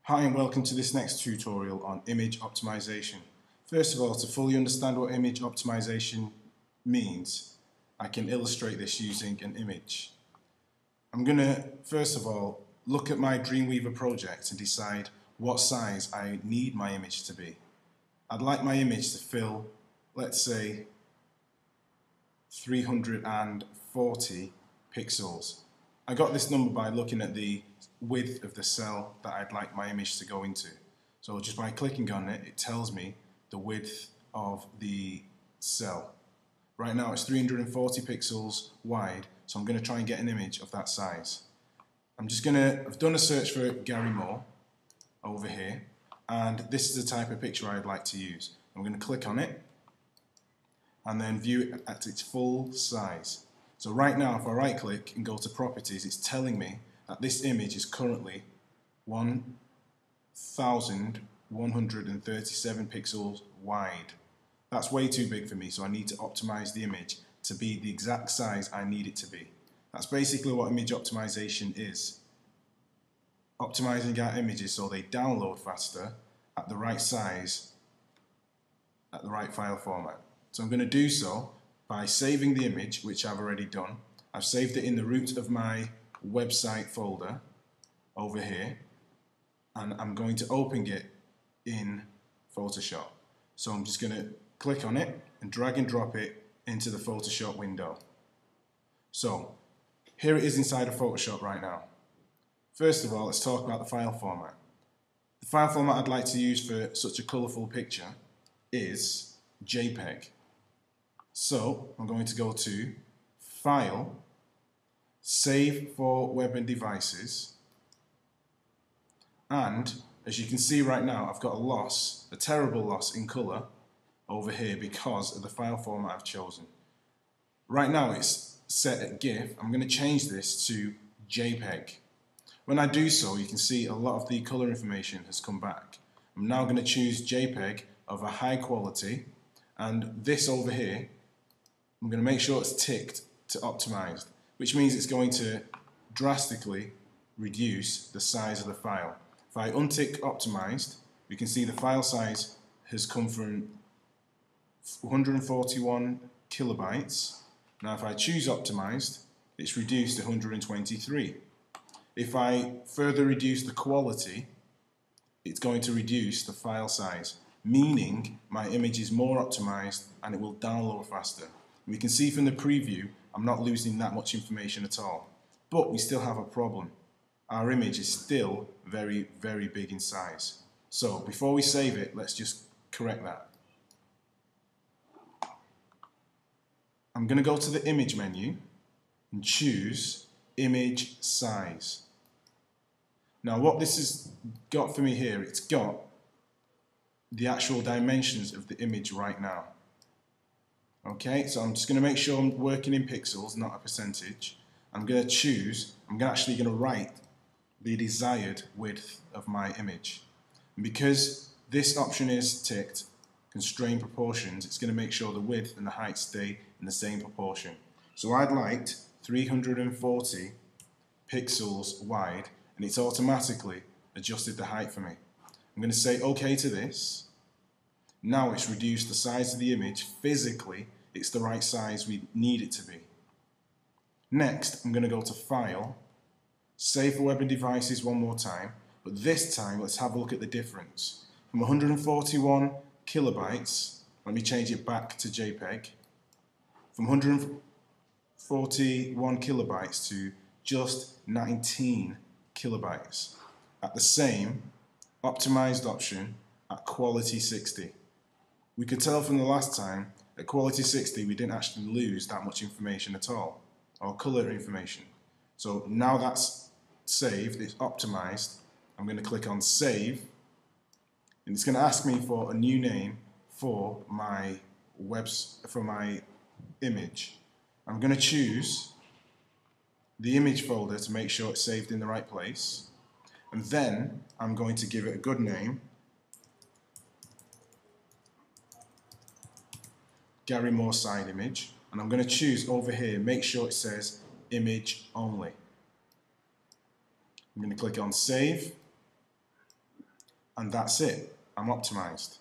Hi and welcome to this next tutorial on image optimization. First of all, to fully understand what image optimization means, I can illustrate this using an image. I'm going to first of all look at my Dreamweaver project and decide what size I need my image to be. I'd like my image to fill, let's say, 340 pixels. I got this number by looking at the width of the cell that I'd like my image to go into. So just by clicking on it, it tells me the width of the cell. Right now it's 340 pixels wide, so I'm going to try and get an image of that size. I've done a search for Gary Moore over here, and this is the type of picture I'd like to use. I'm going to click on it and then view it at its full size. So right now, if I right click and go to properties, it's telling me that this image is currently 1137 pixels wide. That's way too big for me, so I need to optimize the image to be the exact size I need it to be. That's basically what image optimization is. Optimizing our images so they download faster at the right size, at the right file format. So I'm going to do so by saving the image, which I've already done. I've saved it in the root of my website folder over here, and I'm going to open it in Photoshop. So I'm just going to click on it and drag and drop it into the Photoshop window. So here it is inside of Photoshop right now. First of all, let's talk about the file format. The file format I'd like to use for such a colourful picture is JPEG. So I'm going to go to File, Save for Web and Devices, and as you can see right now, I've got a terrible loss in colour over here because of the file format I've chosen. Right now it's set at GIF. I'm going to change this to JPEG. When I do so, you can see a lot of the colour information has come back. I'm now going to choose JPEG of a high quality, and this over here, I'm going to make sure it's ticked to optimized, which means it's going to drastically reduce the size of the file. If I untick optimized, we can see the file size has come from 141 kilobytes. Now if I choose optimized, it's reduced to 123. If I further reduce the quality, it's going to reduce the file size, meaning my image is more optimized and it will download faster. We can see from the preview I'm not losing that much information at all, but we still have a problem. Our image is still very, very big in size. So before we save it, let's just correct that. I'm going to go to the image menu and choose image size. Now what this has got for me here, it's got the actual dimensions of the image right now. Okay, so I'm just going to make sure I'm working in pixels, not a percentage. I'm actually going to write the desired width of my image. And because this option is ticked, constrain proportions, it's going to make sure the width and the height stay in the same proportion. So I'd like 340 pixels wide, and it's automatically adjusted the height for me. I'm going to say OK to this. Now it's reduced the size of the image. Physically, it's the right size we need it to be. Next, I'm going to go to File, Save for Web and Devices one more time, but this time let's have a look at the difference. From 141 kilobytes, let me change it back to JPEG, from 141 kilobytes to just 19 kilobytes at the same optimized option at quality 60. We could tell from the last time at quality 60 we didn't actually lose that much information at all, or color information. So now that's saved, it's optimized. I'm going to click on Save, and it's going to ask me for a new name for my image. I'm going to choose the image folder to make sure it's saved in the right place, and then I'm going to give it a good name, Gary Moore side image, and I'm going to choose over here, make sure it says image only. I'm going to click on Save, and that's it. I'm optimized.